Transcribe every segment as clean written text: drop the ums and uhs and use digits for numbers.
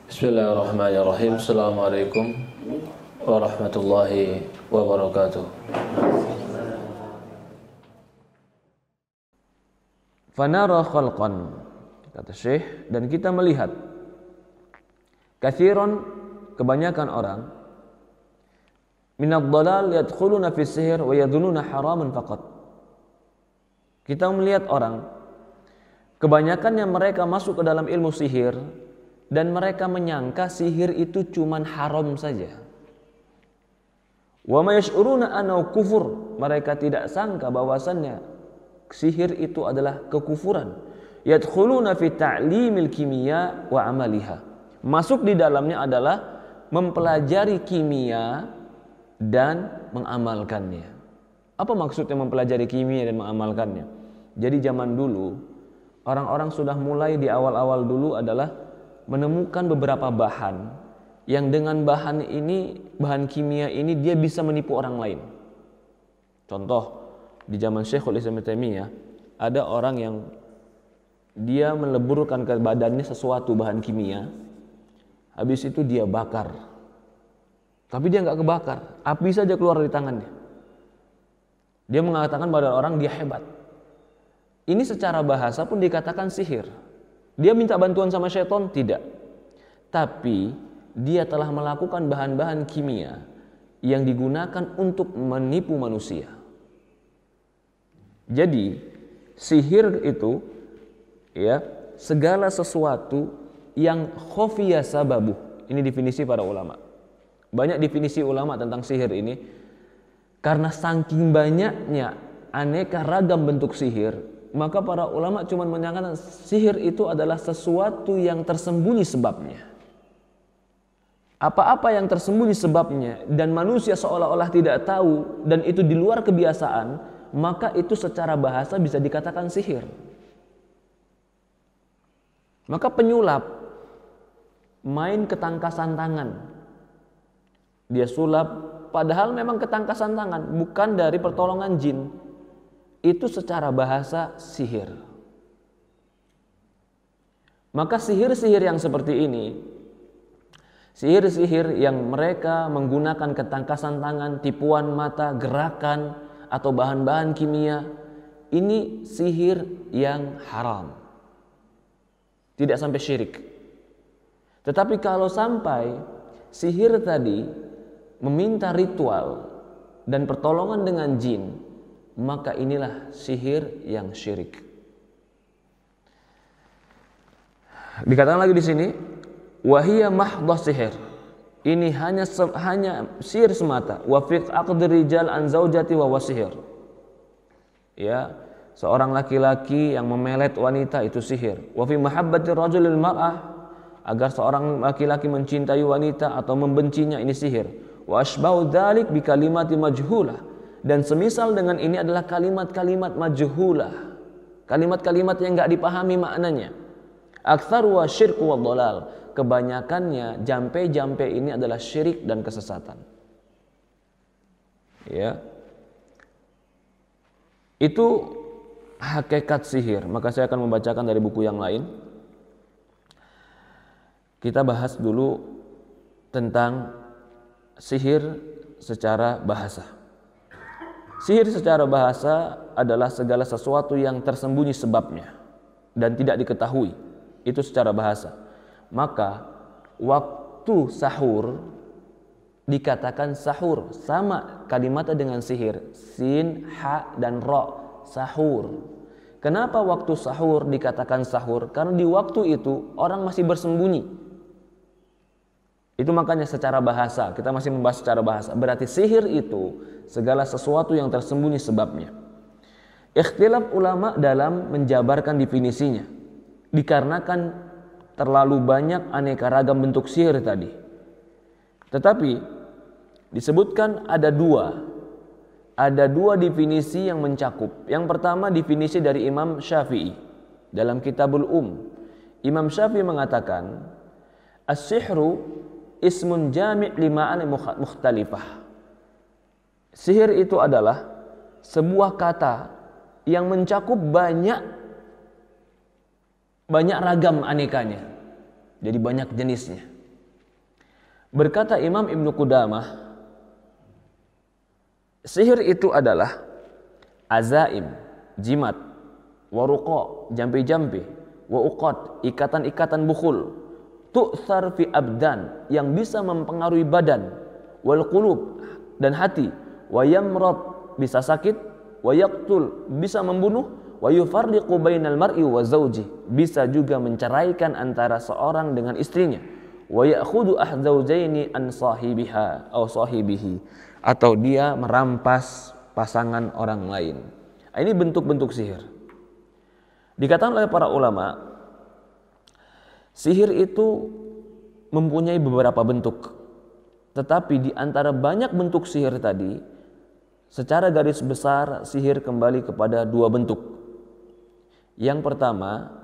Bismillahirrahmanirrahim. Assalamualaikum warahmatullahi wabarakatuh. Fanara khalqan, kata Syekh, dan kita melihat kathiran, kebanyakan orang, minad dhalal yadkhuluna fi sihir wa yadhununa haraman faqat. Kita melihat orang, kebanyakan yang mereka masuk ke dalam ilmu sihir dan mereka menyangka sihir itu cuman haram saja. Wa ma yash'uruna annahu kufur, mereka tidak sangka bahwasannya sihir itu adalah kekufuran. Yadkhuluna fi ta'limil kimia wa amaliha, masuk di dalamnya adalah mempelajari kimia dan mengamalkannya. Apa maksudnya mempelajari kimia dan mengamalkannya? Jadi zaman dulu orang-orang sudah mulai di awal-awal dulu adalah menemukan beberapa bahan yang dengan bahan ini, bahan kimia ini dia bisa menipu orang lain. Contoh, di zaman Syekhul Islam Ibnu Taimiyah ada orang yang dia meleburkan ke badannya sesuatu bahan kimia, habis itu dia bakar. Tapi dia nggak kebakar, api saja keluar dari tangannya. Dia mengatakan pada orang dia hebat. Ini secara bahasa pun dikatakan sihir. Dia minta bantuan sama syaitan? Tidak. Tapi dia telah melakukan bahan-bahan kimia yang digunakan untuk menipu manusia. Jadi sihir itu ya segala sesuatu yang khafiya sababuh. Ini definisi para ulama. Banyak definisi ulama tentang sihir ini. Karena saking banyaknya aneka ragam bentuk sihir, maka para ulama cuma menyatakan sihir itu adalah sesuatu yang tersembunyi sebabnya. Apa-apa yang tersembunyi sebabnya dan manusia seolah-olah tidak tahu dan itu di luar kebiasaan, maka itu secara bahasa bisa dikatakan sihir. Maka penyulap main ketangkasan tangan. Dia sulap padahal memang ketangkasan tangan, bukan dari pertolongan jin. Itu secara bahasa sihir. Maka sihir-sihir yang seperti ini, sihir-sihir yang mereka menggunakan ketangkasan tangan, tipuan mata, gerakan, atau bahan-bahan kimia, ini sihir yang haram. Tidak sampai syirik. Tetapi kalau sampai sihir tadi meminta ritual dan pertolongan dengan jin, maka inilah sihir yang syirik. Dikatakan lagi di sini, wahiyya mahdhah sihir. Ini hanya sihir semata. Wa fi aqd rijal an zaujati wa wasihir. Ya, seorang laki-laki yang memelet wanita itu sihir. Wa fi mahabbati rajul lil mar'ah, agar seorang laki-laki mencintai wanita atau membencinya, ini sihir. Wa asbahu dzalik bi kalimati majhulah. Dan semisal dengan ini adalah kalimat-kalimat majhulah, kalimat-kalimat yang enggak dipahami maknanya. Aktsaru wa syirku wa dhalal, kebanyakannya jampe-jampe ini adalah syirik dan kesesatan. Ya. Itu hakikat sihir. Maka saya akan membacakan dari buku yang lain. Kita bahas dulu tentang sihir secara bahasa. Sihir secara bahasa adalah segala sesuatu yang tersembunyi sebabnya dan tidak diketahui. Itu secara bahasa. Maka waktu sahur dikatakan sahur, sama kalimatnya dengan sihir, sin, ha, dan ro, sahur. Kenapa waktu sahur dikatakan sahur? Karena di waktu itu orang masih bersembunyi. Itu makanya secara bahasa, kita masih membahas secara bahasa. Berarti sihir itu segala sesuatu yang tersembunyi sebabnya. Ikhtilaf ulama dalam menjabarkan definisinya, dikarenakan terlalu banyak aneka ragam bentuk sihir tadi. Tetapi disebutkan ada dua definisi yang mencakup. Yang pertama definisi dari Imam Syafi'i dalam Kitabul Imam Syafi'i mengatakan as-sihru ismun jami' lima'ani mukhtalifah. Sihir itu adalah sebuah kata yang mencakup banyak ragam anekanya. Jadi banyak jenisnya. Berkata Imam Ibnu Qudamah, sihir itu adalah azaim, jimat, waruqa, jampi-jampi, wa uqad, ikatan-ikatan bukhul, tu'thar fi abdan, yang bisa mempengaruhi badan, wal qulub, dan hati, wa yamrad, bisa sakit, wa yaqtul, bisa membunuh, wa yufarriqu bainal mar'i wa zawji, bisa juga menceraikan antara seorang dengan istrinya, wa ya'khudhu ahzaujaini an sahibiha aw sahibihi, atau dia merampas pasangan orang lain. Ini bentuk-bentuk sihir. Dikatakan oleh para ulama, sihir itu mempunyai beberapa bentuk. Tetapi di antara banyak bentuk sihir tadi, secara garis besar sihir kembali kepada dua bentuk. Yang pertama,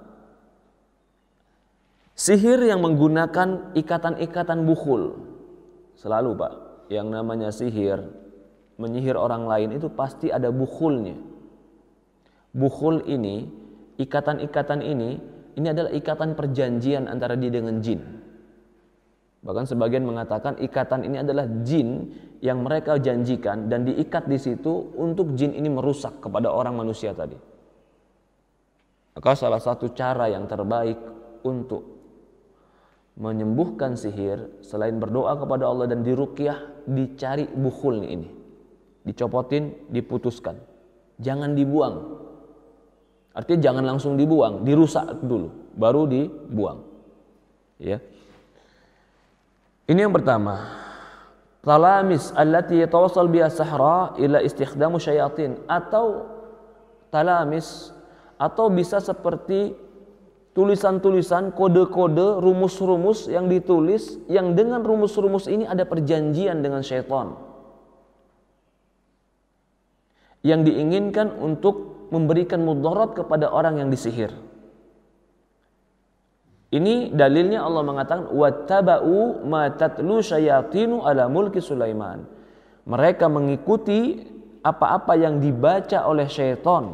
sihir yang menggunakan ikatan-ikatan bukhul. Selalu Pak, yang namanya sihir, menyihir orang lain itu pasti ada bukhulnya. Bukhul ini, ikatan-ikatan ini adalah ikatan perjanjian antara dia dengan jin. Bahkan sebagian mengatakan ikatan ini adalah jin yang mereka janjikan dan diikat di situ untuk jin ini merusak kepada orang manusia tadi. Maka salah satu cara yang terbaik untuk menyembuhkan sihir selain berdoa kepada Allah dan diruqyah, dicari bukhulnya ini, dicopotin, diputuskan, jangan dibuang. Artinya jangan langsung dibuang, dirusak dulu, baru dibuang. Ya. Ini yang pertama. Talamis allati yatawassal biha sahra ila istikhdamu syayatin, atau talamis, atau bisa seperti tulisan-tulisan, kode-kode, rumus-rumus yang ditulis, yang dengan rumus-rumus ini ada perjanjian dengan syaitan yang diinginkan untuk memberikan mudarat kepada orang yang disihir. Ini dalilnya Allah mengatakan wattaba'u ma tatlu syayatinu ala mulki Sulaiman. Mereka mengikuti apa-apa yang dibaca oleh syaitan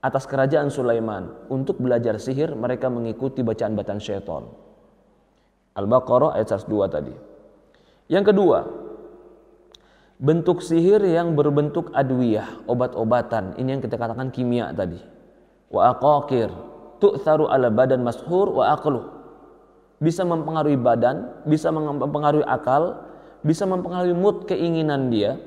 atas kerajaan Sulaiman. Untuk belajar sihir mereka mengikuti bacaan-bacaan syaitan. Al-Baqarah ayat 102 tadi. Yang kedua, bentuk sihir yang berbentuk adwiyah, obat-obatan. Ini yang kita katakan kimia tadi. Wa aqaqir tu'tharu ala badan mashur wa aqluh. Bisa mempengaruhi badan, bisa mempengaruhi akal, bisa mempengaruhi mood, keinginan dia.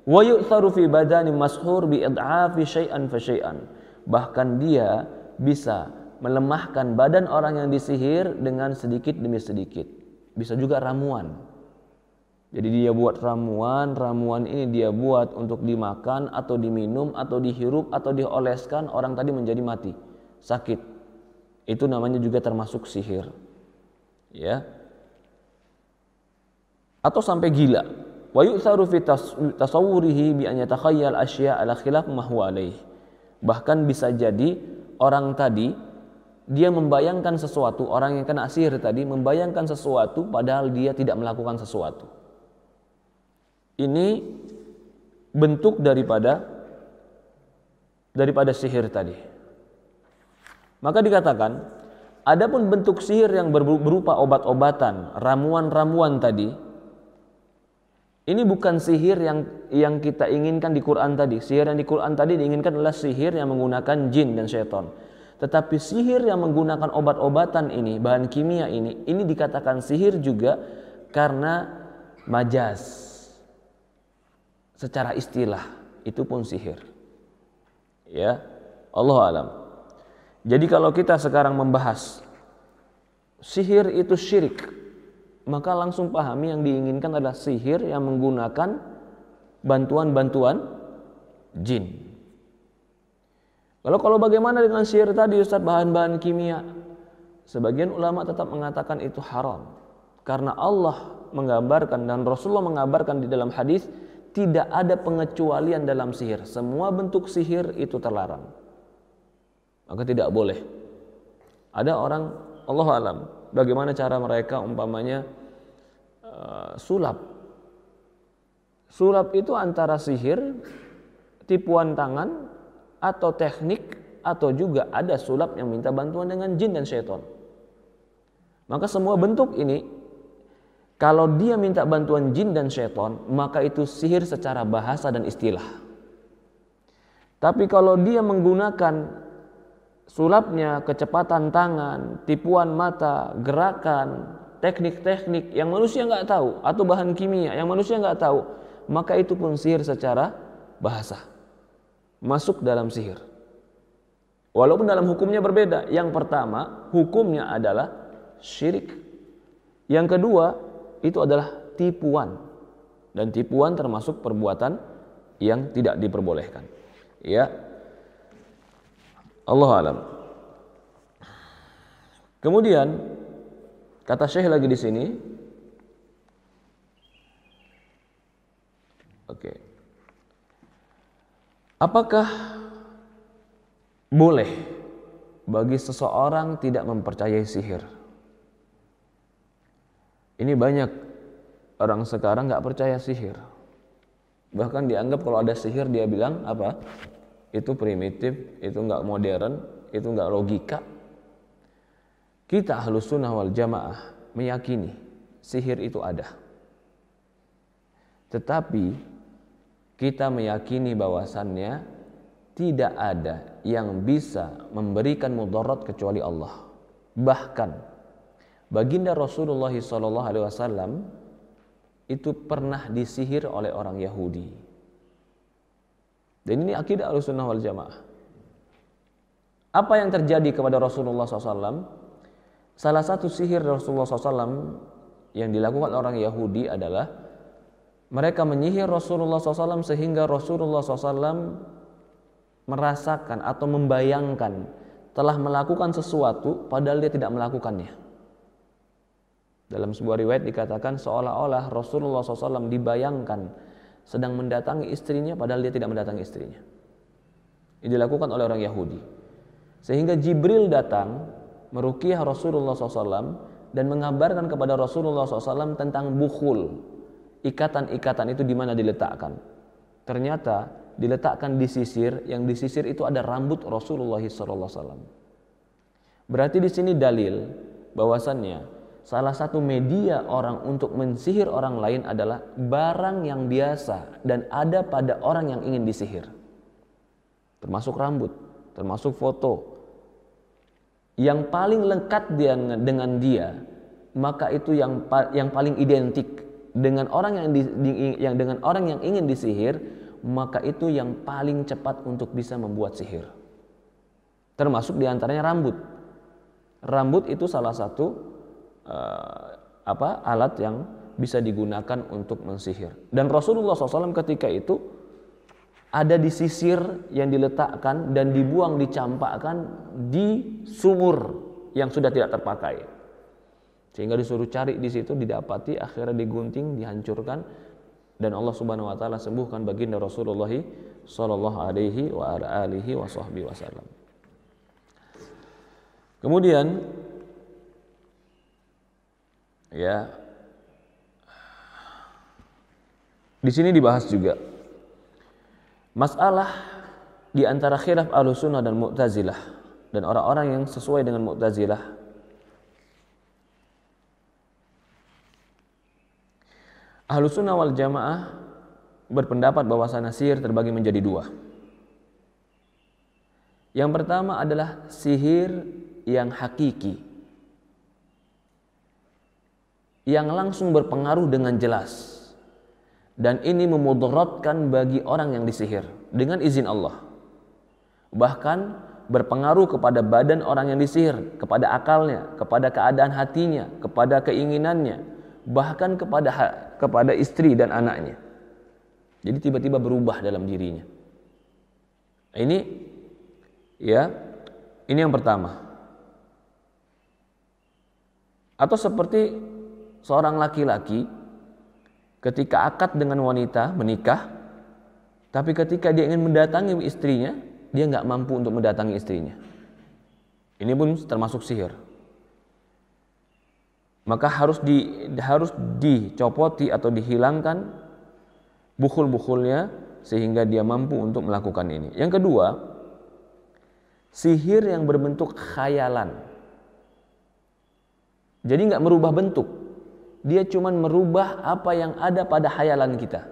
Wa yu'tharu fi badani mashur bi id'afi syai'an fa syai'an. Bahkan dia bisa melemahkan badan orang yang disihir dengan sedikit demi sedikit. Bisa juga ramuan. Jadi dia buat ramuan, ramuan ini dia buat untuk dimakan atau diminum atau dihirup atau dioleskan, orang tadi menjadi mati, sakit. Itu namanya juga termasuk sihir. Ya. Atau sampai gila. Wa yu'tharu fi tasawwurihi bi an yatakhayyal asya' ala khilaf ma huwa alaihi. Bahkan bisa jadi orang tadi dia membayangkan sesuatu, orang yang kena sihir tadi membayangkan sesuatu padahal dia tidak melakukan sesuatu. Ini bentuk daripada sihir tadi. Maka dikatakan, adapun bentuk sihir yang berupa obat-obatan, ramuan-ramuan tadi, ini bukan sihir yang kita inginkan di Quran tadi. Sihir yang di Quran tadi diinginkan adalah sihir yang menggunakan jin dan syaitan. Tetapi sihir yang menggunakan obat-obatan ini, bahan kimia ini dikatakan sihir juga karena majaz. Secara istilah itu pun sihir. Ya, Allahu a'lam. Jadi kalau kita sekarang membahas sihir itu syirik, maka langsung pahami yang diinginkan adalah sihir yang menggunakan bantuan-bantuan jin. Kalau bagaimana dengan sihir tadi Ustaz, bahan-bahan kimia? Sebagian ulama tetap mengatakan itu haram. Karena Allah menggambarkan dan Rasulullah mengabarkan di dalam hadis, tidak ada pengecualian dalam sihir. Semua bentuk sihir itu terlarang. Maka tidak boleh. Ada orang, Allahu a'lam, bagaimana cara mereka umpamanya sulap. Sulap itu antara sihir, tipuan tangan, atau teknik, atau juga ada sulap yang minta bantuan dengan jin dan syaitan. Maka semua bentuk ini Kalau dia minta bantuan jin dan syaitan, maka itu sihir secara bahasa dan istilah. Tapi kalau dia menggunakan sulapnya, kecepatan tangan, tipuan mata, gerakan, teknik-teknik yang manusia nggak tahu, atau bahan kimia yang manusia nggak tahu, maka itu pun sihir secara bahasa. Masuk dalam sihir. Walaupun dalam hukumnya berbeda. Yang pertama, hukumnya adalah syirik. Yang kedua, itu adalah tipuan. Dan tipuan termasuk perbuatan yang tidak diperbolehkan. Ya. Allahu a'lam. Kemudian kata Syekh lagi di sini. Oke. Apakah boleh bagi seseorang tidak mempercayai sihir? Ini banyak orang sekarang nggak percaya sihir. Bahkan dianggap kalau ada sihir dia bilang apa? Itu primitif, itu nggak modern, itu nggak logika. Kita Ahlus Sunnah wal Jamaah meyakini sihir itu ada. Tetapi kita meyakini bahwasannya tidak ada yang bisa memberikan mudarat kecuali Allah. Bahkan baginda Rasulullah SAW itu pernah disihir oleh orang Yahudi. Dan ini akidah Ahlussunnah wal Jamaah. Apa yang terjadi kepada Rasulullah SAW? Salah satu sihir Rasulullah SAW yang dilakukan orang Yahudi adalah mereka menyihir Rasulullah SAW sehingga Rasulullah SAW merasakan atau membayangkan telah melakukan sesuatu padahal dia tidak melakukannya. Dalam sebuah riwayat dikatakan seolah-olah Rasulullah SAW dibayangkan sedang mendatangi istrinya padahal dia tidak mendatangi istrinya. Ini dilakukan oleh orang Yahudi. Sehingga Jibril datang meruqyah Rasulullah SAW dan mengabarkan kepada Rasulullah SAW tentang bukhul. Ikatan-ikatan itu di mana diletakkan. Ternyata diletakkan di sisir, yang di sisir itu ada rambut Rasulullah SAW. Berarti di sini dalil bahwasannya salah satu media orang untuk mensihir orang lain adalah barang yang biasa dan ada pada orang yang ingin disihir. Termasuk rambut, termasuk foto. Yang paling lengkap dengan dia, maka itu yang paling identik dengan orang dengan orang yang ingin disihir, maka itu yang paling cepat untuk bisa membuat sihir. Termasuk diantaranya rambut. Rambut itu salah satu alat yang bisa digunakan untuk mensihir. Dan Rasulullah SAW ketika itu ada di sisir yang diletakkan dan dibuang, dicampakkan di sumur yang sudah tidak terpakai. Sehingga disuruh cari di situ, didapati, akhirnya digunting, dihancurkan, dan Allah Subhanahu wa taala sembuhkan baginda Rasulullah sallallahu alaihi wa alihi wasallam. Kemudian ya, di sini dibahas juga masalah di antara khilaf Ahlussunnah dan Mu'tazilah dan orang-orang yang sesuai dengan Mu'tazilah. Ahlussunnah wal Jamaah berpendapat bahwasanya sihir terbagi menjadi dua. Yang pertama adalah sihir yang hakiki, yang langsung berpengaruh dengan jelas, dan ini memudaratkan bagi orang yang disihir dengan izin Allah, bahkan berpengaruh kepada badan orang yang disihir, kepada akalnya, kepada keadaan hatinya, kepada keinginannya, bahkan kepada istri dan anaknya. Jadi tiba-tiba berubah dalam dirinya. Ini yang pertama. Atau seperti seorang laki-laki ketika akad dengan wanita menikah, tapi ketika dia ingin mendatangi istrinya, dia nggak mampu untuk mendatangi istrinya. Ini pun termasuk sihir. Maka harus dicopoti atau dihilangkan bukhul-bukhulnya sehingga dia mampu untuk melakukan ini. Yang kedua, sihir yang berbentuk khayalan. Jadi nggak merubah bentuk, dia cuma merubah apa yang ada pada khayalan kita.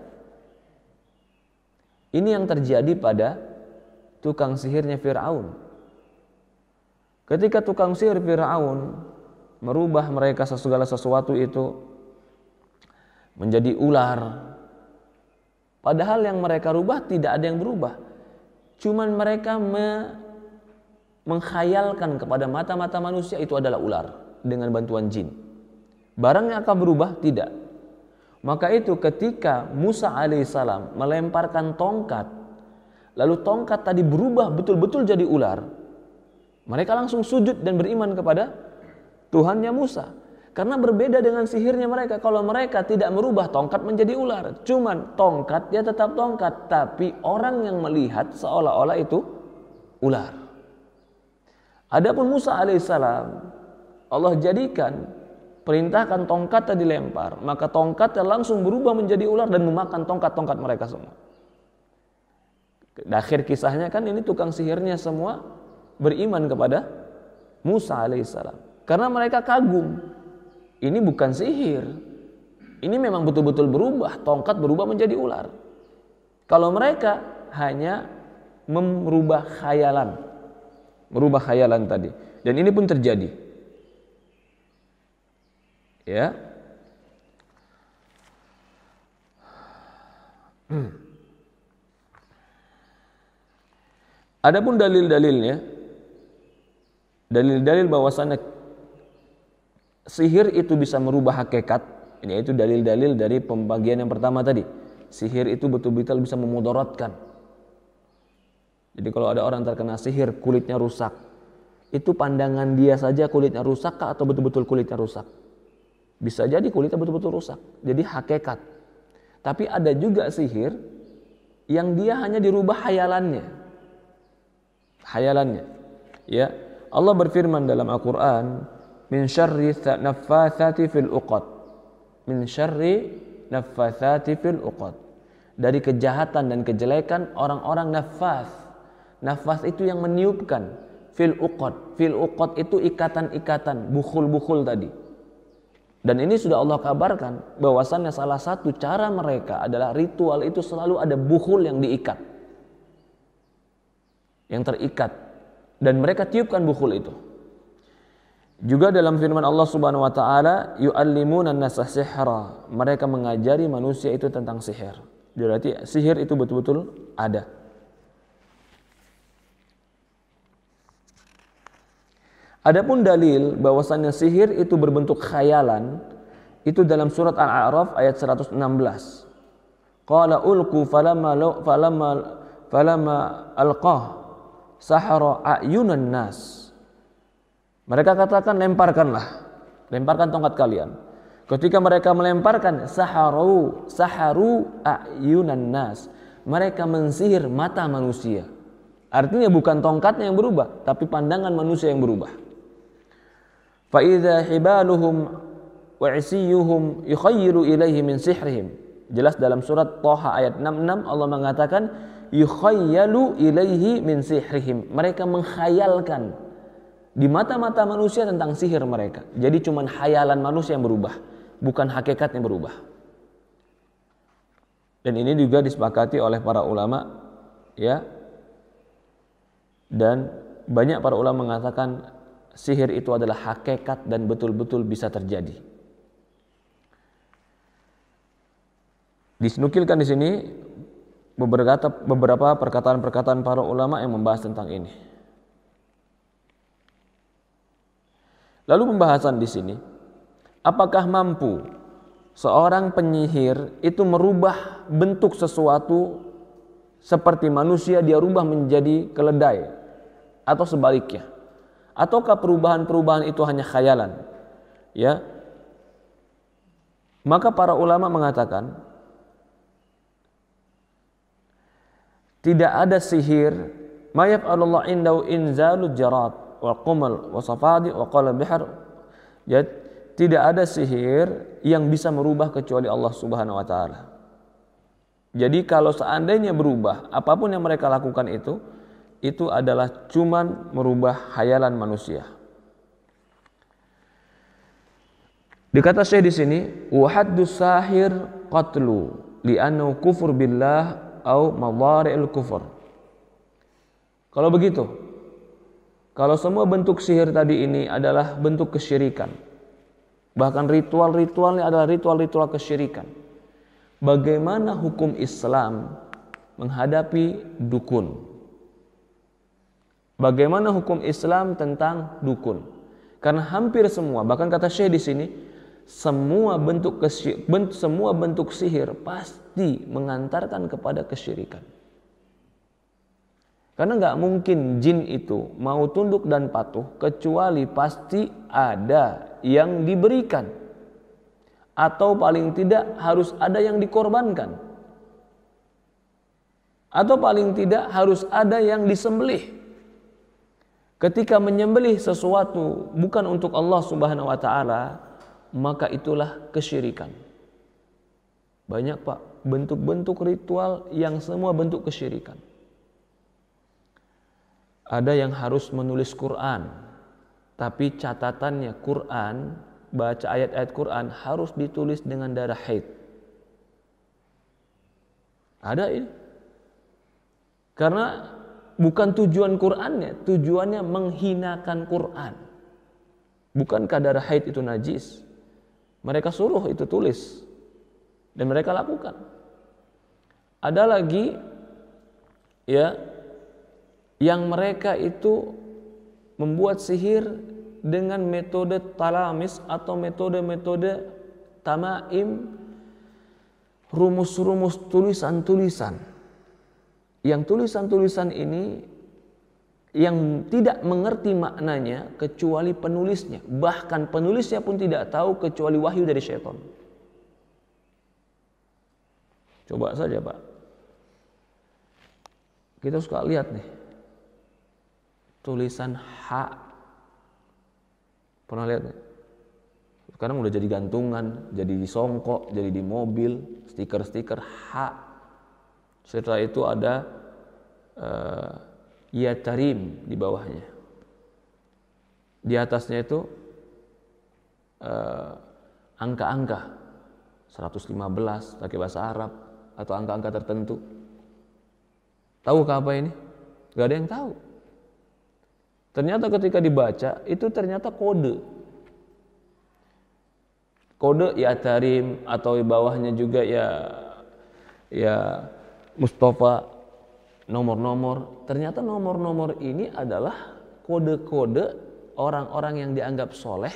Ini yang terjadi pada tukang sihirnya Fir'aun. Ketika tukang sihir Fir'aun merubah mereka segala sesuatu itu menjadi ular, padahal yang mereka rubah tidak ada yang berubah. Cuman mereka mengkhayalkan kepada mata-mata manusia itu adalah ular dengan bantuan jin. Barangnya akan berubah? Tidak. Maka itu ketika Musa alaihissalam melemparkan tongkat, lalu tongkat tadi berubah betul-betul jadi ular, mereka langsung sujud dan beriman kepada Tuhannya Musa. Karena berbeda dengan sihirnya mereka. Kalau mereka tidak merubah tongkat menjadi ular, cuman tongkat dia tetap tongkat, tapi orang yang melihat seolah-olah itu ular. Adapun Musa alaihissalam, Allah jadikan, perintahkan tongkatnya dilempar, maka tongkatnya langsung berubah menjadi ular dan memakan tongkat-tongkat mereka semua. Akhir kisahnya kan ini tukang sihirnya semua beriman kepada Musa alaihissalam. Karena mereka kagum, ini bukan sihir, ini memang betul-betul berubah, tongkat berubah menjadi ular. Kalau mereka hanya merubah khayalan tadi, dan ini pun terjadi. Ya. Adapun dalil-dalilnya, dalil-dalil bahwasannya sihir itu bisa merubah hakikat, yaitu dalil-dalil dari pembagian yang pertama tadi. Sihir itu betul-betul bisa memudaratkan. Jadi kalau ada orang terkena sihir, kulitnya rusak, itu pandangan dia saja kulitnya rusak kah atau betul-betul kulitnya rusak? Bisa jadi kulitnya betul-betul rusak, jadi hakikat. Tapi ada juga sihir yang dia hanya dirubah khayalannya. Ya, Allah berfirman dalam Al-Quran, min syarri naffatsati fil uqad. Min syarri naffatsati fil uqad. Dari kejahatan dan kejelekan orang-orang naffats. Naffats itu yang meniupkan. Fil uqad. Fil uqad itu ikatan-ikatan, bukhul-bukhul tadi. Dan ini sudah Allah kabarkan bahwasannya salah satu cara mereka adalah ritual itu selalu ada bukhul yang diikat, yang terikat, dan mereka tiupkan bukhul itu. Juga dalam firman Allah Subhanahu wa taala, yu'allimuna an-nasa sihra, mereka mengajari manusia itu tentang sihir. Berarti sihir itu betul-betul ada. Adapun dalil bahwasannya sihir itu berbentuk khayalan itu dalam surat Al-A'raf ayat 116. Qala ulqu falamma alqah sahara a'yunan nas. Mereka katakan lemparkan tongkat kalian. Ketika mereka melemparkan saharu a'yunan nas, mereka mensihir mata manusia. Artinya bukan tongkatnya yang berubah, tapi pandangan manusia yang berubah. Fa idza hibaluhum wa isiyuhum yukhayyilu ilaihi min sihrihim. Jelas dalam surat Thaha ayat 66 Allah mengatakan yukhayyalu ilaihi min sihrihim. Mereka menghayalkan di mata-mata manusia tentang sihir mereka. Jadi cuma khayalan manusia yang berubah, bukan hakikat yang berubah. Dan ini juga disepakati oleh para ulama, ya. Dan banyak para ulama mengatakan sihir itu adalah hakikat dan betul-betul bisa terjadi. Disenukilkan di sini beberapa perkataan-perkataan para ulama yang membahas tentang ini. Lalu pembahasan di sini, apakah mampu seorang penyihir itu merubah bentuk sesuatu seperti manusia dia rubah menjadi keledai atau sebaliknya? Ataukah perubahan-perubahan itu hanya khayalan? Ya. Maka para ulama mengatakan tidak ada sihir ma yaf'alullah indahu inzalul jarad wa qumal wa safadi wa qala bihar. Ya, tidak ada sihir yang bisa merubah kecuali Allah Subhanahu wa taala. Jadi kalau seandainya berubah, apapun yang mereka lakukan itu adalah cuman merubah khayalan manusia. Dikata Syekh di sini, wa haddu sahir qatlu li'annahu kufur billah au madhari'il kufur. Kalau begitu, kalau semua bentuk sihir tadi ini adalah bentuk kesyirikan, bahkan ritual-ritualnya adalah ritual-ritual kesyirikan, bagaimana hukum Islam menghadapi dukun? Bagaimana hukum Islam tentang dukun? Karena hampir semua, bahkan kata Syekh di sini, semua bentuk sihir pasti mengantarkan kepada kesyirikan. Karena nggak mungkin jin itu mau tunduk dan patuh kecuali pasti ada yang diberikan, atau paling tidak harus ada yang dikorbankan, atau paling tidak harus ada yang disembelih. Ketika menyembelih sesuatu bukan untuk Allah Subhanahu wa taala, maka itulah kesyirikan. Banyak Pak bentuk-bentuk ritual yang semua bentuk kesyirikan. Ada yang harus menulis Quran, tapi catatannya Quran, baca ayat-ayat Quran harus ditulis dengan darah haid. Ada ini. Karena bukan tujuan Qurannya, tujuannya menghinakan Quran. Bukankah darah haid itu najis? Mereka suruh itu tulis dan mereka lakukan. Ada lagi ya yang mereka itu membuat sihir dengan metode talamis atau metode-metode tamaim, rumus-rumus tulisan-tulisan. Yang tulisan-tulisan ini yang tidak mengerti maknanya kecuali penulisnya. Bahkan penulisnya pun tidak tahu kecuali wahyu dari syaitan. Coba saja Pak, kita suka lihat nih tulisan H. Pernah lihat nih? Sekarang udah jadi gantungan, jadi di songkok, jadi di mobil, stiker-stiker H. Setelah itu ada ya tarim di bawahnya. Di atasnya itu angka-angka 115 pakai bahasa Arab atau angka-angka tertentu. Tahukah apa ini? Gak ada yang tahu. Ternyata ketika dibaca itu ternyata kode. Kode ya tarim, atau di bawahnya juga ya Mustafa, nomor-nomor. Ternyata nomor-nomor ini adalah kode-kode orang-orang yang dianggap soleh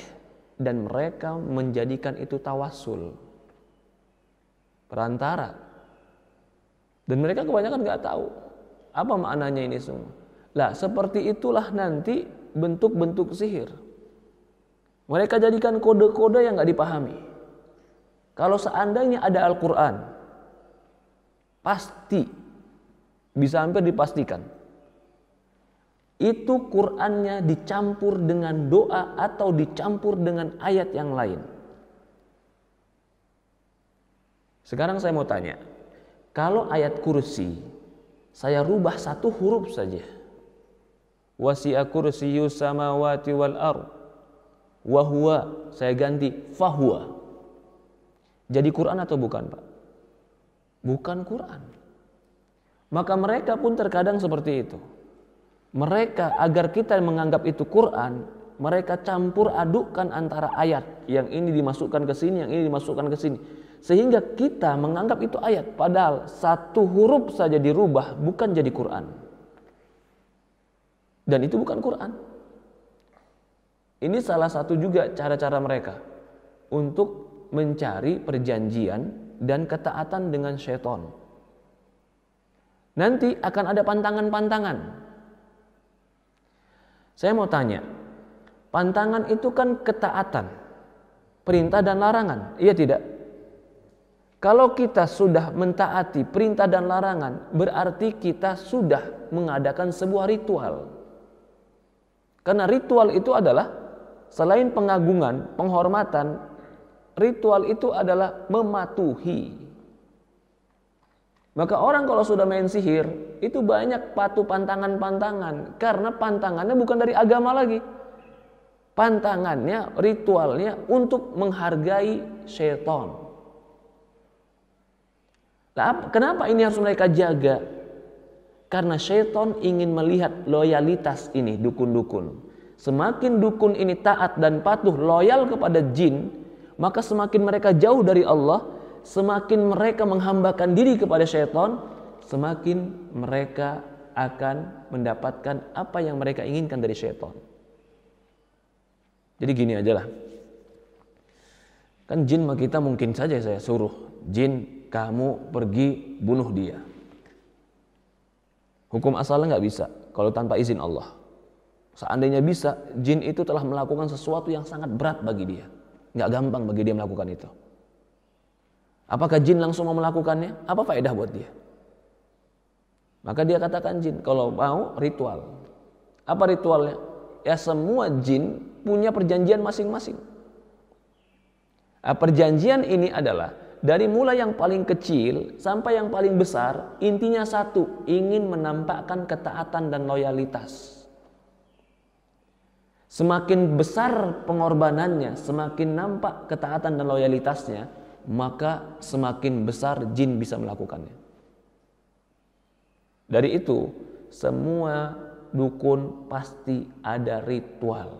dan mereka menjadikan itu tawasul, perantara. Dan mereka kebanyakan nggak tahu apa maknanya ini semua. Lah seperti itulah nanti bentuk-bentuk sihir. Mereka jadikan kode-kode yang nggak dipahami. Kalau seandainya ada Al-Quran, pasti bisa hampir dipastikan itu Qurannya dicampur dengan doa atau dicampur dengan ayat yang lain. Sekarang saya mau tanya, kalau ayat kursi saya rubah satu huruf saja, wasi'a kursiyus samawati wal ardh wa huwa, saya ganti fahuwa, jadi Quran atau bukan Pak? Bukan Quran. Maka mereka pun terkadang seperti itu. Mereka agar kita menganggap itu Quran, mereka campur adukkan antara ayat, yang ini dimasukkan ke sini, yang ini dimasukkan ke sini, sehingga kita menganggap itu ayat, padahal satu huruf saja dirubah bukan jadi Quran. Dan itu bukan Quran. Ini salah satu juga cara-cara mereka untuk mencari perjanjian dan ketaatan dengan syaitan. Nanti akan ada pantangan-pantangan. Saya mau tanya, pantangan itu kan ketaatan, perintah dan larangan, iya tidak? Kalau kita sudah mentaati perintah dan larangan, berarti kita sudah mengadakan sebuah ritual. Karena ritual itu adalah selain pengagungan, penghormatan, ritual itu adalah mematuhi. Maka orang kalau sudah main sihir itu banyak patuh pantangan-pantangan, karena pantangannya bukan dari agama lagi. pantangannya, ritualnya untuk menghargai syaitan. Nah, kenapa ini harus mereka jaga? Karena syaitan ingin melihat loyalitas ini dukun-dukun. Semakin dukun ini taat dan patuh loyal kepada jin, maka semakin mereka jauh dari Allah, semakin mereka menghambakan diri kepada syaitan, semakin mereka akan mendapatkan apa yang mereka inginkan dari syaitan. Jadi gini aja lah. Kan jin sama kita mungkin saja saya suruh, jin kamu pergi bunuh dia. Hukum asalnya nggak bisa kalau tanpa izin Allah. Seandainya bisa, jin itu telah melakukan sesuatu yang sangat berat bagi dia. Nggak gampang bagi dia melakukan itu. Apakah jin langsung mau melakukannya? Apa faedah buat dia? Maka dia katakan jin, kalau mau ritual. Apa ritualnya? Ya semua jin punya perjanjian masing-masing. Nah, perjanjian ini adalah dari mulai yang paling kecil sampai yang paling besar, intinya satu, ingin menampakkan ketaatan dan loyalitas. Semakin besar pengorbanannya, semakin nampak ketaatan dan loyalitasnya, maka semakin besar jin bisa melakukannya. Dari itu, semua dukun pasti ada ritual.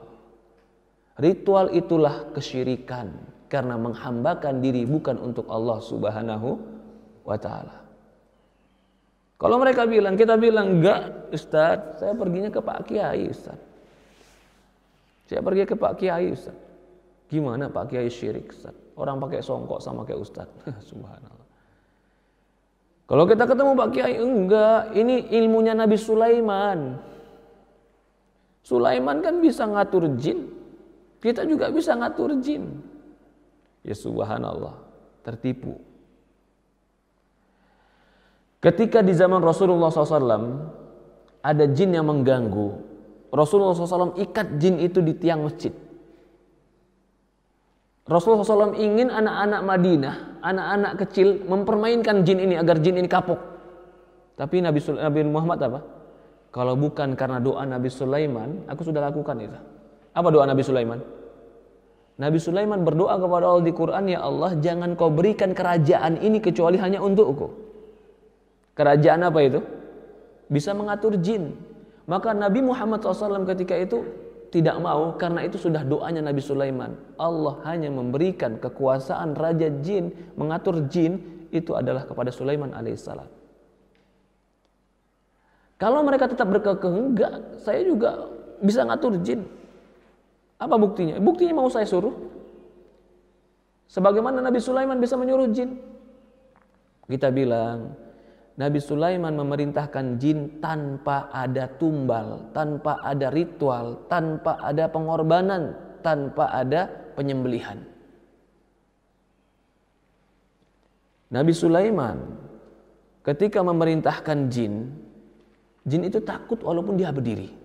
Ritual itulah kesyirikan, karena menghambakan diri bukan untuk Allah Subhanahu wa ta'ala. Kalau mereka bilang, kita bilang, enggak Ustaz, saya perginya ke Pak Kiai Ustaz. Saya pergi ke Pak Kiai Ustaz. Gimana Pak Kiai syirik Ustaz? Orang pakai songkok sama kayak Ustaz. Subhanallah. Kalau kita ketemu Pak Kiai, enggak, ini ilmunya Nabi Sulaiman. Sulaiman kan bisa ngatur jin. Kita juga bisa ngatur jin. Ya subhanallah, tertipu. Ketika di zaman Rasulullah SAW ada jin yang mengganggu, Rasulullah SAW ikat jin itu di tiang masjid. Rasulullah SAW ingin anak-anak Madinah, anak-anak kecil mempermainkan jin ini agar jin ini kapok. Tapi Nabi Muhammad apa? Kalau bukan karena doa Nabi Sulaiman, aku sudah lakukan itu. Apa doa Nabi Sulaiman? Nabi Sulaiman berdoa kepada Allah di Quran, ya Allah, jangan kau berikan kerajaan ini kecuali hanya untukku. Kerajaan apa itu? Bisa mengatur jin. Maka Nabi Muhammad SAW ketika itu tidak mau, karena itu sudah doanya Nabi Sulaiman. Allah hanya memberikan kekuasaan raja jin, mengatur jin, itu adalah kepada Sulaiman alaihissalam. Kalau mereka tetap berkekeh, enggak, saya juga bisa ngatur jin. Apa buktinya? Buktinya mau saya suruh. Sebagaimana Nabi Sulaiman bisa menyuruh jin. Kita bilang, Nabi Sulaiman memerintahkan jin tanpa ada tumbal, tanpa ada ritual, tanpa ada pengorbanan, tanpa ada penyembelihan. Nabi Sulaiman ketika memerintahkan jin, jin itu takut walaupun dia berdiri.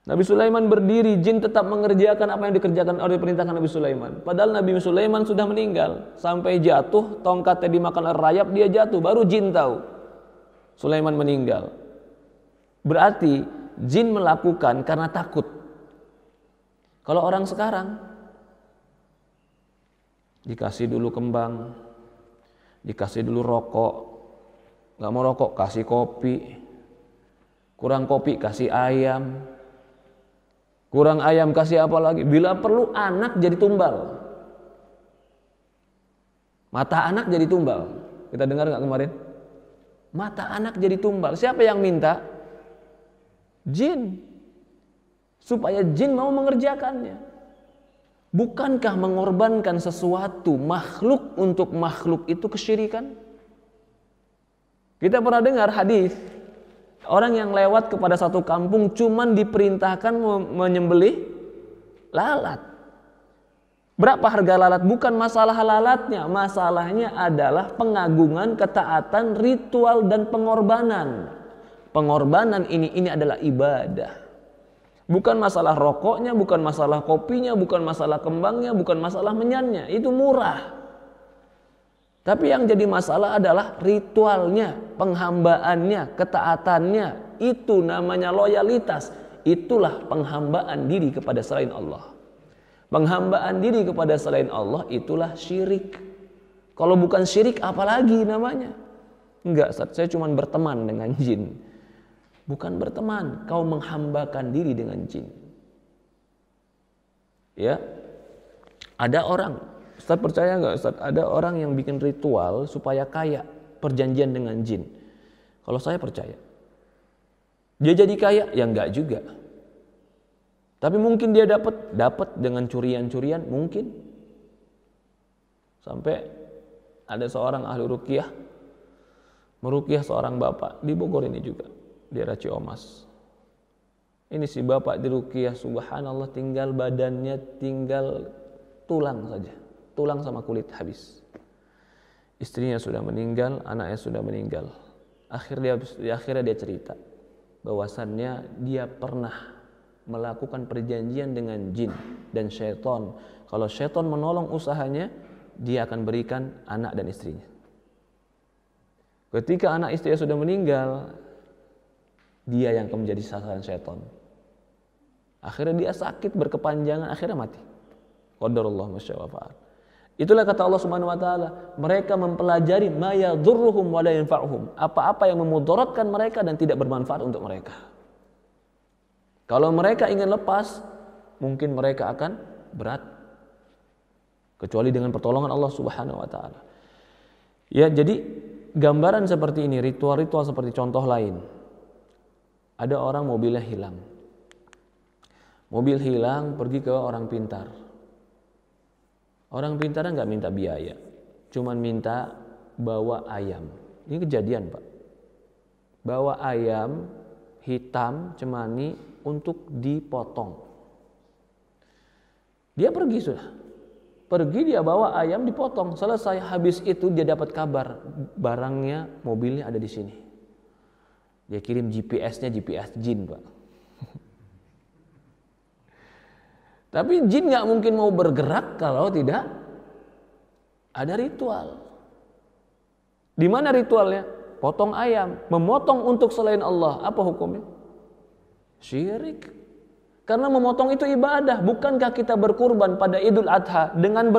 Nabi Sulaiman berdiri, jin tetap mengerjakan apa yang dikerjakan oleh perintahkan Nabi Sulaiman. Padahal Nabi Sulaiman sudah meninggal. Sampai jatuh, tongkatnya dimakan oleh rayap, dia jatuh. Baru jin tahu Sulaiman meninggal. Berarti jin melakukan karena takut. Kalau orang sekarang, dikasih dulu kembang, dikasih dulu rokok. Gak mau rokok, kasih kopi. Kurang kopi, kasih ayam. Kurang ayam kasih apa lagi? Bila perlu anak jadi tumbal. Mata anak jadi tumbal. Kita dengar nggak kemarin? Mata anak jadi tumbal. Siapa yang minta? Jin. Supaya jin mau mengerjakannya. Bukankah mengorbankan sesuatu makhluk untuk makhluk itu kesyirikan? Kita pernah dengar hadis. Orang yang lewat kepada satu kampung cuman diperintahkan menyembelih lalat. Berapa harga lalat? Bukan masalah lalatnya, masalahnya adalah pengagungan, ketaatan, ritual dan pengorbanan. Pengorbanan ini adalah ibadah. Bukan masalah rokoknya, bukan masalah kopinya, bukan masalah kembangnya, bukan masalah menyannya. Itu murah. Tapi yang jadi masalah adalah ritualnya, penghambaannya, ketaatannya. Itu namanya loyalitas. itulah penghambaan diri kepada selain Allah. Penghambaan diri kepada selain Allah itulah syirik. Kalau bukan syirik apalagi namanya? Enggak, Ustaz, saya cuma berteman dengan jin. Bukan berteman, kau menghambakan diri dengan jin. Ya, ada orang, Ustaz percaya nggak Ustaz? Ada orang yang bikin ritual supaya kaya, perjanjian dengan jin. Kalau saya percaya. Dia jadi kaya? Ya enggak juga. Tapi mungkin dia dapat dengan curian-curian, mungkin. Sampai ada seorang ahli ruqyah meruqyah seorang bapak di Bogor ini juga, daerah Ciomas. Ini si bapak diruqyah, subhanallah, tinggal badannya tinggal tulang saja. Tulang sama kulit habis. Istrinya sudah meninggal, anaknya sudah meninggal. Akhirnya dia cerita bahwasannya dia pernah melakukan perjanjian dengan jin dan syaitan. Kalau syaitan menolong usahanya, dia akan berikan anak dan istrinya. Ketika anak istrinya sudah meninggal, dia yang akan menjadi sasaran syaitan. Akhirnya dia sakit berkepanjangan, akhirnya mati. Qadarullah masya Allah. Itulah kata Allah Subhanahu wa taala, mereka mempelajari ma yadhurruhum wa la yanfa'uhum, apa-apa yang memudaratkan mereka dan tidak bermanfaat untuk mereka. Kalau mereka ingin lepas, mungkin mereka akan berat. Kecuali dengan pertolongan Allah Subhanahu wa taala. Ya, jadi gambaran seperti ini, ritual-ritual seperti contoh lain. Ada orang mobilnya hilang. Mobil hilang, pergi ke orang pintar. Orang pintarnya nggak minta biaya, cuman minta bawa ayam. Ini kejadian, Pak. Bawa ayam hitam cemani untuk dipotong. Dia pergi sudah. Pergi, dia bawa ayam dipotong. Selesai, habis itu dia dapat kabar barangnya, mobilnya ada di sini. Dia kirim GPS-nya, GPS jin, Pak. Tapi jin nggak mungkin mau bergerak kalau tidak ada ritual. Di mana ritualnya? Potong ayam, memotong untuk selain Allah. Apa hukumnya? Syirik. Karena memotong itu ibadah. Bukankah kita berkurban pada Idul Adha dengan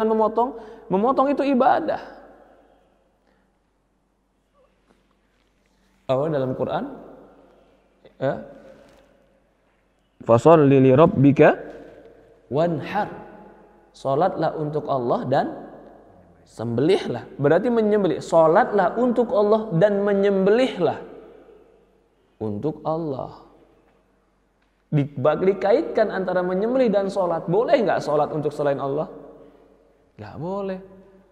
memotong? Memotong itu ibadah. Awal dalam Quran, ya, fasholli li rabbika wanhar. Salatlah untuk Allah dan sembelihlah. Berarti menyembelih. Salatlah untuk Allah dan menyembelihlah untuk Allah. Dikaitkan antara menyembelih dan salat. Boleh nggak salat untuk selain Allah? Nggak boleh.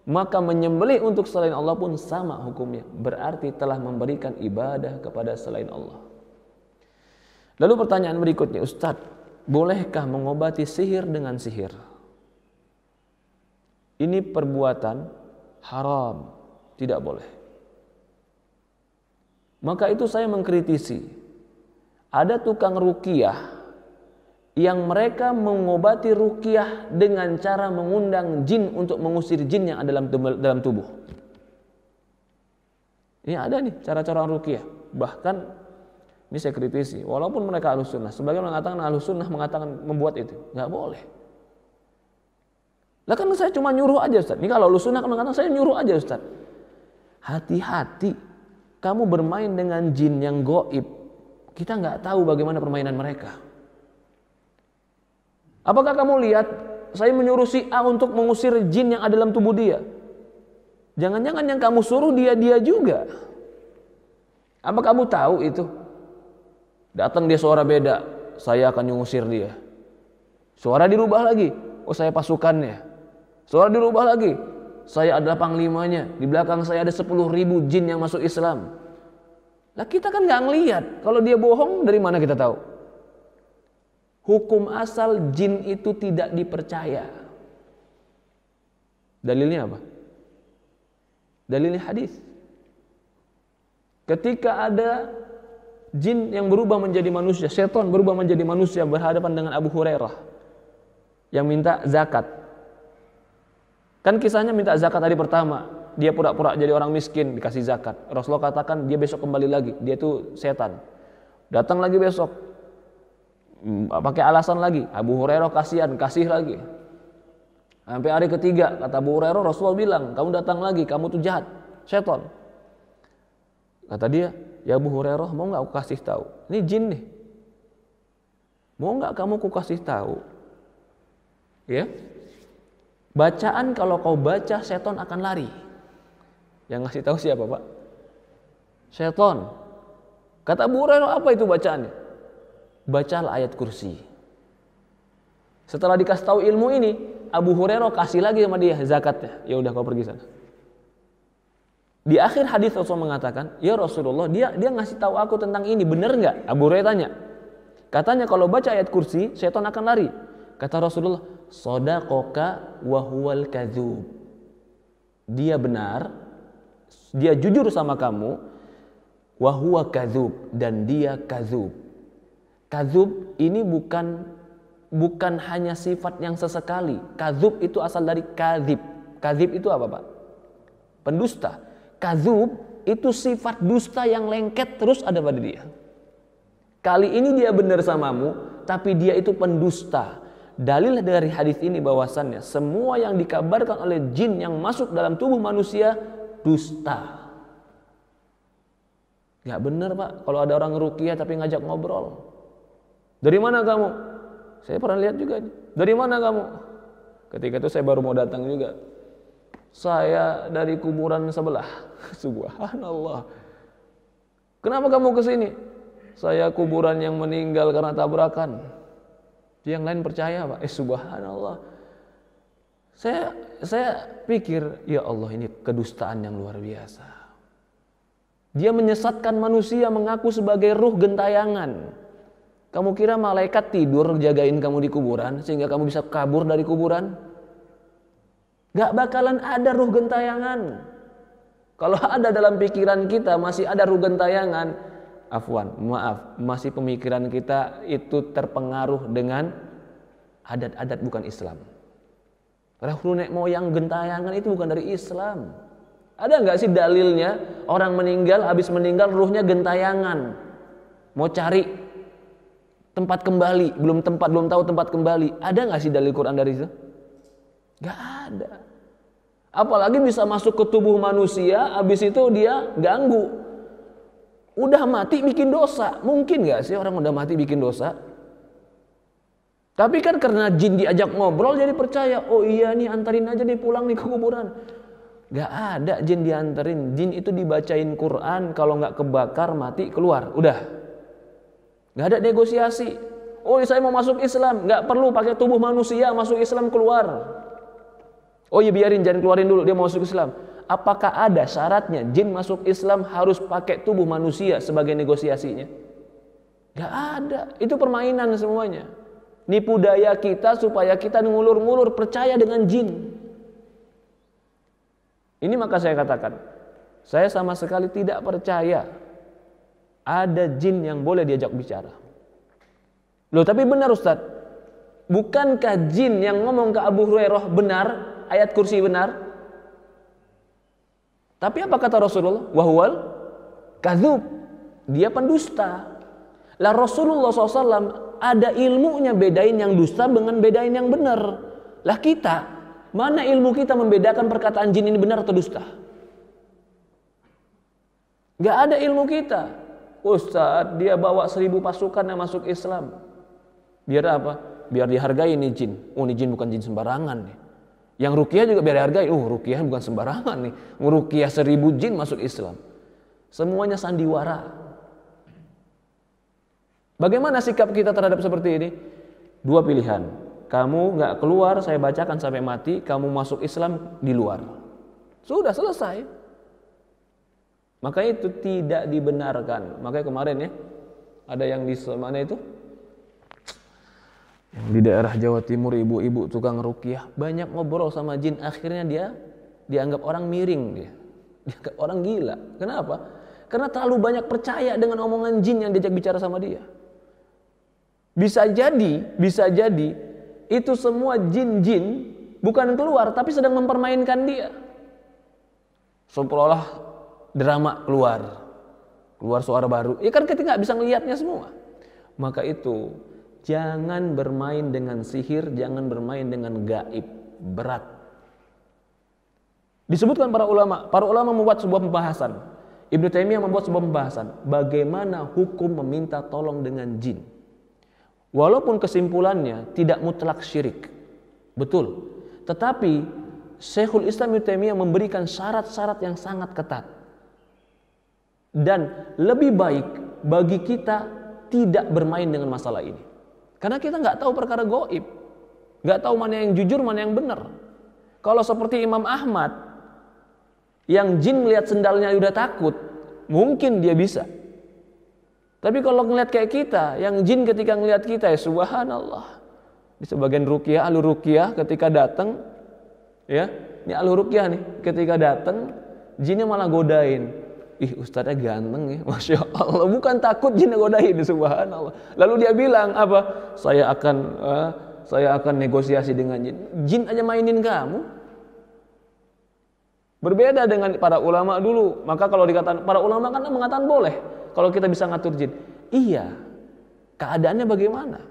Maka menyembelih untuk selain Allah pun sama hukumnya. Berarti telah memberikan ibadah kepada selain Allah. Lalu pertanyaan berikutnya, Ustadz, bolehkah mengobati sihir dengan sihir? Ini perbuatan haram, tidak boleh. Maka itu saya mengkritisi. Ada tukang ruqyah yang mereka mengobati ruqyah dengan cara mengundang jin untuk mengusir jin yang ada dalam tubuh. Ini ada nih cara-cara ruqyah. Bahkan ini saya kritisi, walaupun mereka Ahlus Sunnah, sebagian mengatakan Ahlus Sunnah mengatakan membuat itu, nggak boleh. Lah kan saya cuma nyuruh aja, Ustaz. Ini kalau Ahlus Sunnah kan mengatakan saya nyuruh aja, Ustaz. Hati-hati, kamu bermain dengan jin yang gaib. Kita nggak tahu bagaimana permainan mereka. Apakah kamu lihat saya menyuruh si A untuk mengusir jin yang ada dalam tubuh dia? Jangan-jangan yang kamu suruh dia juga. Apa kamu tahu itu? Datang dia suara beda, saya akan mengusir dia. Suara dirubah lagi, oh saya pasukannya. Suara dirubah lagi, saya adalah panglimanya. Di belakang saya ada 10.000 jin yang masuk Islam. Lah kita kan nggak ngelihat. Kalau dia bohong, dari mana kita tahu? Hukum asal jin itu tidak dipercaya. Dalilnya apa? Dalilnya hadis. Ketika ada jin yang berubah menjadi manusia, setan berubah menjadi manusia berhadapan dengan Abu Hurairah yang minta zakat. Kan kisahnya minta zakat hari pertama. Dia pura-pura jadi orang miskin, dikasih zakat. Rasulullah katakan dia besok kembali lagi, dia itu setan. Datang lagi besok. pakai alasan lagi. Abu Hurairah kasihan, kasih lagi. Sampai hari ketiga kata Abu Hurairah, Rasulullah bilang, kamu datang lagi, kamu tuh jahat, setan. Kata dia, ya Abu Hurairah, mau nggak aku kasih tahu? Ini jin nih. Mau nggak kamu aku kasih tahu? Ya, bacaan kalau kau baca setan akan lari. Yang ngasih tahu siapa, Pak? Setan. Kata Abu Hurairah, apa itu bacaannya? Bacalah ayat kursi. Setelah dikasih tahu ilmu ini, Abu Hurairah kasih lagi sama dia zakatnya. Ya udah kau pergi sana. Di akhir hadis Rasul mengatakan, ya Rasulullah, dia ngasih tahu aku tentang ini, benar nggak? Abu Hurairah tanya. Katanya kalau baca ayat kursi, setan akan lari. Kata Rasulullah, shadaqaka wa huwal kadzub. Dia benar, dia jujur sama kamu, wa huwa kadzub, dan dia kadzub. Kadzub ini bukan hanya sifat yang sesekali. Kadzub itu asal dari kadzib. Kadzib itu apa, Pak? Pendusta. Kadzub itu sifat dusta yang lengket terus ada pada dia. Kali ini dia benar samamu, tapi dia itu pendusta. Dalil dari hadis ini bahwasannya semua yang dikabarkan oleh jin yang masuk dalam tubuh manusia dusta. Gak benar, Pak, kalau ada orang ruqyah tapi ngajak ngobrol. Dari mana kamu? Saya pernah lihat juga. Dari mana kamu? Ketika itu saya baru mau datang juga. Saya dari kuburan sebelah. Subhanallah. Kenapa kamu ke sini? Saya kuburan yang meninggal karena tabrakan. Yang lain percaya, Pak. Subhanallah. Saya pikir, ya Allah, ini kedustaan yang luar biasa. Dia menyesatkan manusia mengaku sebagai ruh gentayangan. Kamu kira malaikat tidur jagain kamu di kuburan sehingga kamu bisa kabur dari kuburan? Gak bakalan ada ruh gentayangan. Kalau ada dalam pikiran kita masih ada ruh gentayangan, masih pemikiran kita itu terpengaruh dengan adat-adat bukan Islam. Ruh nenek moyang gentayangan itu bukan dari Islam. Ada nggak sih dalilnya orang meninggal, habis meninggal ruhnya gentayangan, mau cari tempat kembali, belum tahu tempat kembali. Ada nggak sih dalil Quran dari itu? Nggak ada. Apalagi bisa masuk ke tubuh manusia, habis itu dia ganggu. Udah mati bikin dosa. Mungkin nggak sih orang udah mati bikin dosa? Tapi kan karena jin diajak ngobrol jadi percaya. Oh iya nih, antarin aja nih pulang nih ke kuburan. Gak ada jin dianterin. Jin itu dibacain Quran, kalau gak kebakar mati keluar. Udah. Gak ada negosiasi. Oh saya mau masuk Islam, gak perlu pakai tubuh manusia, masuk Islam keluar. Oh iya biarin, jangan keluarin dulu, dia mau masuk Islam. Apakah ada syaratnya jin masuk Islam harus pakai tubuh manusia sebagai negosiasinya? Gak ada. Itu permainan semuanya. Nipu daya kita supaya kita ngulur-ngulur percaya dengan jin. Ini maka saya katakan, saya sama sekali tidak percaya ada jin yang boleh diajak bicara. Loh tapi benar Ustaz, bukankah jin yang ngomong ke Abu Hurairah benar, ayat kursi benar? Tapi apa kata Rasulullah? Wahwal kadzub, dia pendusta. Lah Rasulullah SAW ada ilmunya bedain yang dusta dengan bedain yang benar. Lah kita, mana ilmu kita membedakan perkataan jin ini benar atau dusta? Gak ada ilmu kita. Ustaz, dia bawa 1000 pasukan yang masuk Islam. Biar apa? Biar dihargai nih jin. Oh ini jin bukan jin sembarangan nih. Yang ruqyah juga biar dihargai. Oh ruqyah bukan sembarangan nih. Ruqyah 1000 jin masuk Islam. Semuanya sandiwara. Bagaimana sikap kita terhadap seperti ini? Dua pilihan. Kamu gak keluar, saya bacakan sampai mati. Kamu masuk Islam di luar. Sudah selesai. Maka itu tidak dibenarkan. Makanya kemarin ya, ada yang di mana itu? Yang di daerah Jawa Timur, ibu-ibu tukang ruqyah banyak ngobrol sama jin. Akhirnya dia dianggap orang miring, dia dianggap orang gila. Kenapa? Karena terlalu banyak percaya dengan omongan jin yang diajak bicara sama dia. Bisa jadi itu semua jin-jin bukan keluar tapi sedang mempermainkan dia. Seolah-olah drama keluar suara baru. Ya kan kita nggak bisa melihatnya semua. Maka itu Jangan bermain dengan sihir, jangan bermain dengan gaib. Berat. Disebutkan para ulama membuat sebuah pembahasan. Ibnu Taimiyah membuat sebuah pembahasan, bagaimana hukum meminta tolong dengan jin. Walaupun kesimpulannya tidak mutlak syirik. Betul. Tetapi Syekhul Islam Ibnu Taimiyah memberikan syarat-syarat yang sangat ketat. Dan lebih baik bagi kita tidak bermain dengan masalah ini. Karena kita nggak tahu perkara gaib. Nggak tahu mana yang jujur, mana yang benar. Kalau seperti Imam Ahmad, yang jin melihat sendalnya udah takut, mungkin dia bisa. Tapi kalau ngelihat kayak kita, yang jin ketika ngelihat kita, ya subhanallah. Di sebagian ruqyah, ahlu ruqyah ketika datang, ya, ini ahlu ruqyah nih, ketika datang, jinnya malah godain. Ih, ustadznya ganteng ya, masya Allah. Bukan takut jinnya godain, subhanallah. Lalu dia bilang apa? Saya akan negosiasi dengan jin. Jin aja mainin kamu. Berbeda dengan para ulama dulu. Maka kalau dikatakan para ulama kan mengatakan boleh kalau kita bisa ngatur jin. Iya. Keadaannya bagaimana?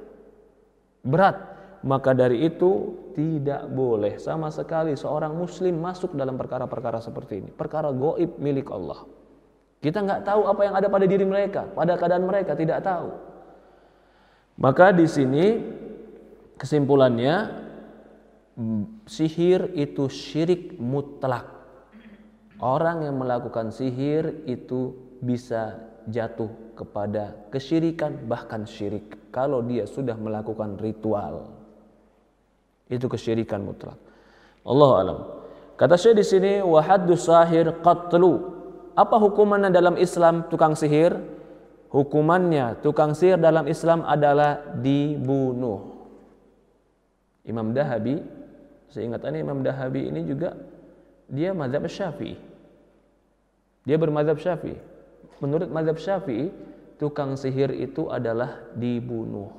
Berat. Maka dari itu tidak boleh sama sekali seorang muslim masuk dalam perkara-perkara seperti ini. Perkara gaib milik Allah. Kita nggak tahu apa yang ada pada diri mereka, pada keadaan mereka tidak tahu. Maka di sini kesimpulannya, sihir itu syirik mutlak. Orang yang melakukan sihir itu bisa jatuh kepada kesyirikan, bahkan syirik kalau dia sudah melakukan ritual. Itu kesyirikan mutlak. Allahu a'lam. Kata Syekh di sini, wa haddu sahir qatlu. Apa hukumannya dalam Islam tukang sihir? Hukumannya tukang sihir dalam Islam adalah dibunuh. Imam Dahabi, seingatannya Imam Dahabi ini juga dia mazhab Syafi'i. Dia bermazhab Syafi'i. Menurut mazhab Syafi'i, tukang sihir itu adalah dibunuh.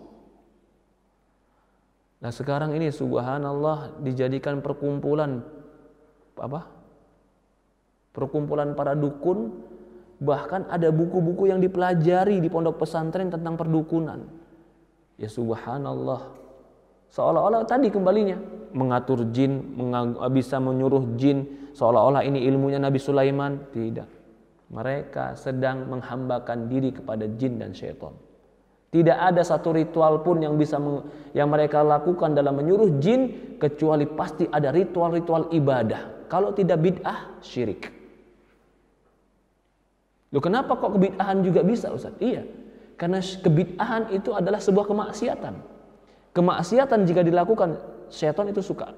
Nah, sekarang ini subhanallah dijadikan perkumpulan perkumpulan para dukun, bahkan ada buku-buku yang dipelajari di pondok pesantren tentang perdukunan. Ya subhanallah. Seolah-olah tadi kembalinya mengatur jin, bisa menyuruh jin, seolah-olah ini ilmunya Nabi Sulaiman. Tidak. Mereka sedang menghambakan diri kepada jin dan syaitan. Tidak ada satu ritual pun yang bisa yang mereka lakukan dalam menyuruh jin, kecuali pasti ada ritual-ritual ibadah. Kalau tidak bid'ah, syirik. Loh, kenapa kok kebid'ahan juga bisa, Ustaz? Iya, karena kebid'ahan itu adalah sebuah kemaksiatan. Kemaksiatan jika dilakukan, syaitan itu suka.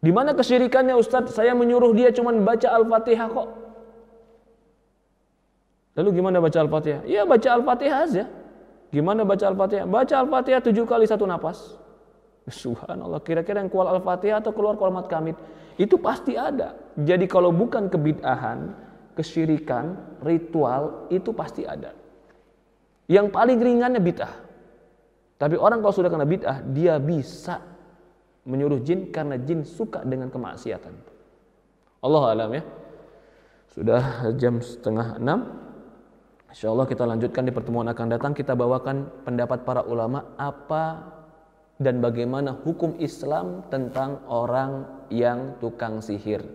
Di mana kesyirikannya, Ustaz? Saya menyuruh dia cuma baca Al-Fatihah kok. Lalu gimana baca Al-Fatihah? Ya baca Al-Fatihah aja. Gimana baca Al-Fatihah? Baca Al-Fatihah 7 kali 1 napas. Subhanallah, kira-kira yang keluar Al-Fatihah atau keluar kalimat kamit? Itu pasti ada. Jadi kalau bukan kebid'ahan, kesyirikan, ritual, itu pasti ada. Yang paling ringannya bid'ah. Tapi orang kalau sudah kena bid'ah, dia bisa menyuruh jin karena jin suka dengan kemaksiatan. Allahu a'lam ya. Sudah jam 5:30. Insyaallah kita lanjutkan di pertemuan akan datang. Kita bawakan pendapat para ulama apa dan bagaimana hukum Islam tentang orang yang tukang sihir.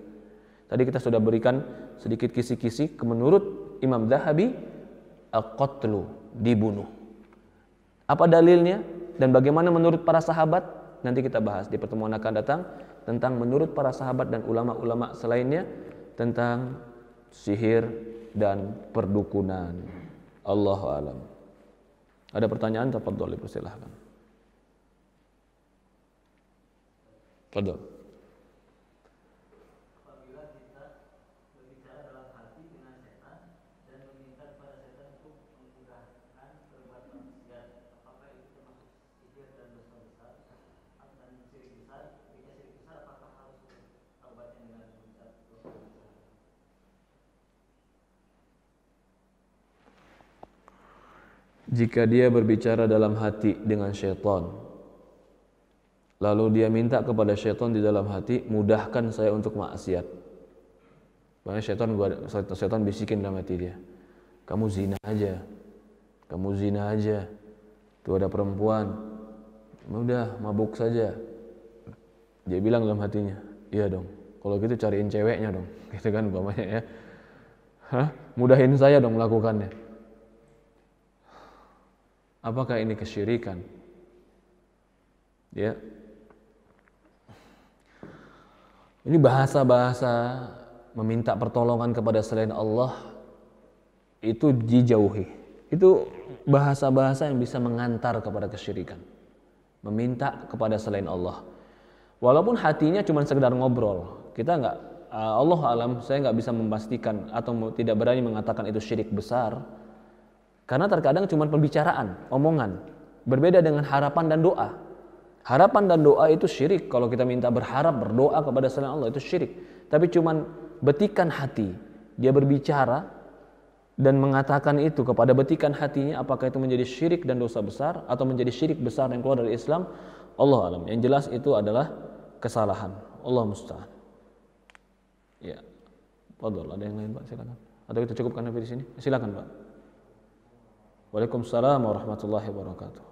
Tadi kita sudah berikan sedikit kisi-kisi. Menurut Imam Dahabi, al-qatlu, dibunuh. Apa dalilnya dan bagaimana menurut para sahabat? Nanti kita bahas di pertemuan akan datang tentang menurut para sahabat dan ulama-ulama selainnya tentang sihir dan perdukunan. Allahu a'lam. Ada pertanyaan? Tafadhol, dipersilahkan. Tafadhol. Jika dia berbicara dalam hati dengan syaitan, lalu dia minta kepada syaitan di dalam hati, mudahkan saya untuk maksiat. Makanya syaitan bisikin dalam hati dia, kamu zina aja, kamu zina aja, Tuh ada perempuan, udah mabuk saja. Dia bilang dalam hatinya, iya dong, kalau gitu cariin ceweknya dong, gitu kan umpamanya ya. Mudahin saya dong melakukannya. Apakah ini kesyirikan? Ya. Ini bahasa-bahasa meminta pertolongan kepada selain Allah itu dijauhi. Itu bahasa-bahasa yang bisa mengantar kepada kesyirikan. Meminta kepada selain Allah. Walaupun hatinya cuma sekedar ngobrol, kita nggak, Allah alam, saya nggak bisa memastikan atau tidak berani mengatakan itu syirik besar, karena terkadang cuma pembicaraan, omongan, berbeda dengan harapan dan doa. Harapan dan doa itu syirik. Kalau kita minta berharap, berdoa kepada selain Allah itu syirik. Tapi cuma betikan hati, dia berbicara dan mengatakan itu kepada betikan hatinya, apakah itu menjadi syirik dan dosa besar atau menjadi syirik besar yang keluar dari Islam? Allah alam. Yang jelas itu adalah kesalahan. Allah musta'an. Ya. Fadhol, ada yang lain Pak? Silakan. Atau kita cukupkan sampai di sini? Silakan Pak. Waalaikumsalam warahmatullahi wabarakatuh.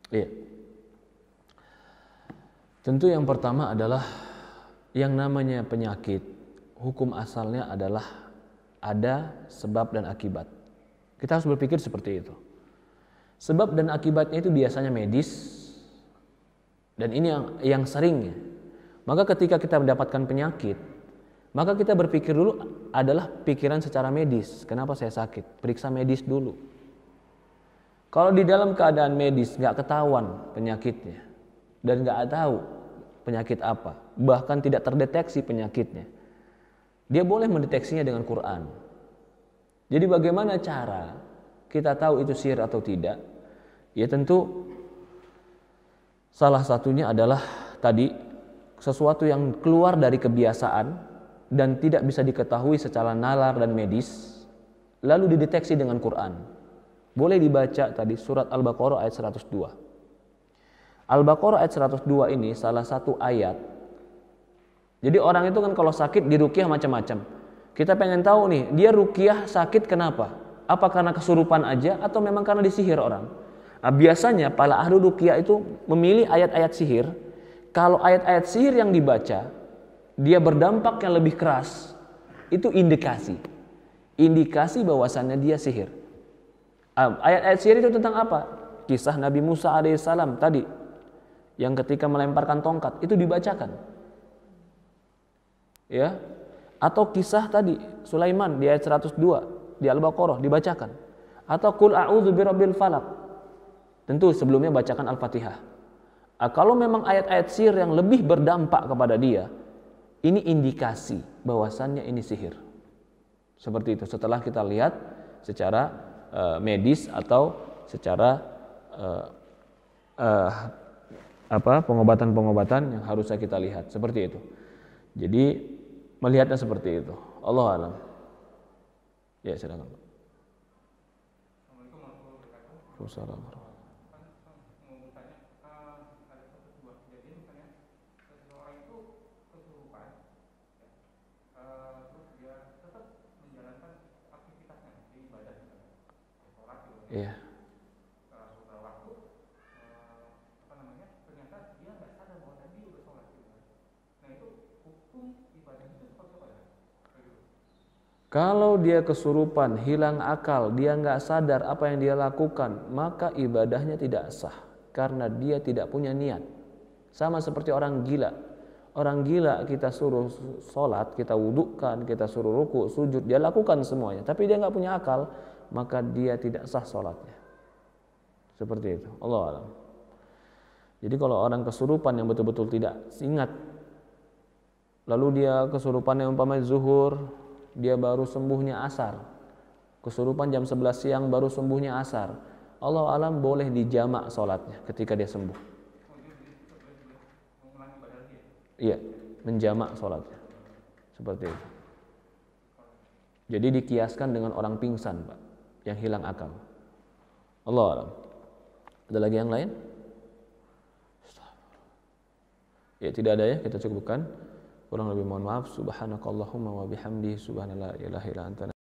Iya. Tentu yang pertama adalah yang namanya penyakit, hukum asalnya adalah ada sebab dan akibat. Kita harus berpikir seperti itu. Sebab dan akibatnya itu biasanya medis, dan ini yang seringnya. Maka ketika kita mendapatkan penyakit, maka kita berpikir dulu adalah pikiran secara medis. Kenapa saya sakit? Periksa medis dulu. Kalau di dalam keadaan medis nggak ketahuan penyakitnya dan nggak tahu penyakit apa, bahkan tidak terdeteksi penyakitnya, dia boleh mendeteksinya dengan Quran. Jadi bagaimana cara kita tahu itu sihir atau tidak? Ya tentu salah satunya adalah tadi sesuatu yang keluar dari kebiasaan dan tidak bisa diketahui secara nalar dan medis, lalu dideteksi dengan Quran. Boleh dibaca tadi surat Al-Baqarah ayat 102. Al-Baqarah ayat 102 ini salah satu ayat. Jadi orang itu kan kalau sakit diruqyah macam-macam. Kita pengen tahu nih, dia ruqyah sakit kenapa? Apa karena kesurupan aja atau memang karena disihir orang? Nah, biasanya para ahli ruqyah itu memilih ayat-ayat sihir. Kalau ayat-ayat sihir yang dibaca, dia berdampak yang lebih keras. Itu indikasi. Indikasi bahwasannya dia sihir. Ayat-ayat sihir itu tentang apa? Kisah Nabi Musa alaihissalam tadi, yang ketika melemparkan tongkat itu dibacakan, ya. Atau kisah tadi Sulaiman di ayat 102 di Al-Baqarah dibacakan. Atau Qul a'udzu birabbil falaq. Tentu sebelumnya bacakan Al-Fatihah. Kalau memang ayat-ayat sihir yang lebih berdampak kepada dia, ini indikasi bahwasannya ini sihir. Seperti itu. Setelah kita lihat secara medis atau secara pengobatan-pengobatan yang harusnya kita lihat seperti itu. Jadi melihatnya seperti itu. Allah alam. Ya silakan. Assalamualaikum. Iya. Kalau dia kesurupan, hilang akal, dia nggak sadar apa yang dia lakukan, maka ibadahnya tidak sah karena dia tidak punya niat. Sama seperti orang gila. Orang gila kita suruh sholat, kita wudhukan, kita suruh ruku, sujud, dia lakukan semuanya, tapi dia nggak punya akal, maka dia tidak sah sholatnya. Seperti itu. Allah alam. Jadi kalau orang kesurupan yang betul-betul tidak ingat, lalu dia kesurupan yang umpamanya zuhur, dia baru sembuhnya asar, kesurupan jam 11 siang baru sembuhnya asar, Allah alam boleh dijamak sholatnya ketika dia sembuh. Iya, menjamak sholatnya seperti itu. Jadi dikiaskan dengan orang pingsan Pak, yang hilang akal. Allah alam. Ada lagi yang lain? Ya, tidak ada ya, kita cukupkan. Kurang lebih mohon maaf. Subhanakallahumma wa bihamdihi, subhanallah, la ilaha illa anta.